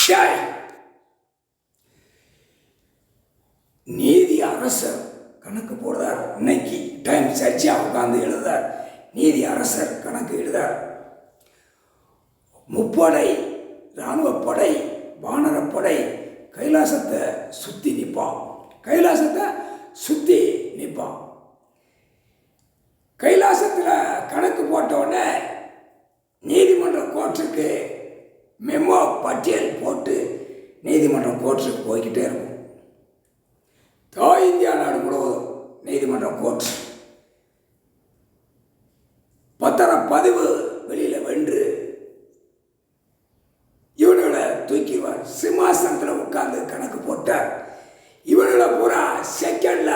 டேய், நீதி அரசர் கணக்கு போடுறார். இன்னைக்கு டைம் சர்ச்சா உட்கார்ந்து எழுதார். நீதி அரசர் கணக்கு எழுதார். முப்படை இராணுவப்படை வானரப்படை கைலாசத்தை சுற்றி நிற்பான். கைலாசத்தை சுற்றி நிற்பான். கைலாசத்தில் கணக்கு போட்டவுடனே நீதிமன்ற கோர்ட்டுக்கு மெமோ பட்டியல் போட்டு நீதிமன்ற கோர்ட்டுக்கு போய்கிட்டே இருக்கும். இந்தியா நாடு முழுவதும் நீதிமன்ற கோர்ட் பத்திரப்பதிவு வெளியில் வென்று இவனுங்களை தூக்கிடுவார். சிம்மாசனத்தில் உட்கார்ந்து கணக்கு போட்டார். இவனுங்களை பூரா செகண்ட்ல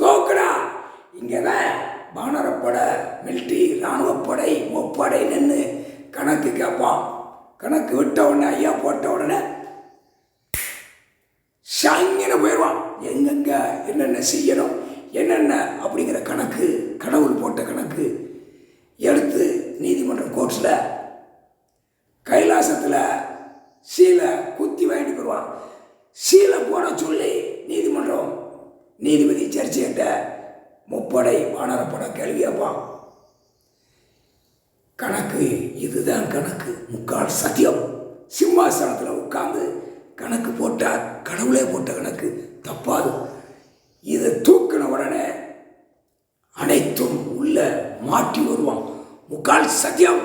தோக்குடா. இங்கே தான் வானரப்படை மிலிட்ரி இராணுவப்படை முப்படை நின்று கணக்கு கேட்பான். கணக்கு விட்ட உடனே ஐயா போட்ட உடனே சாங்கின போயிடுவான். எங்கெங்க என்னென்ன செய்யணும் என்னென்ன அப்படிங்கிற கணக்கு கடவுள் போட்ட கணக்கு எடுத்து நீதிமன்ற கோர்ட்டில் கைலாசத்தில் சீலை குத்தி வாங்கிட்டு போயிடுவான். சீலை போட சொல்லி நீதிமன்றம் நீதிபதி ஜட்ஜிட்ட முப்படை வானரப்படை கேள்வி கேட்பான். கணக்கு இதுதான் கணக்கு, முக்கால் சத்தியம். சிம்மாசனத்தில் உட்கார்ந்து கணக்கு போட்டார். கடவுளே போட்ட கணக்கு தப்பாது. இதை தூக்கின உடனே அனைத்தும் உள்ள மாட்டி வருவான். முக்கால் சத்தியம்.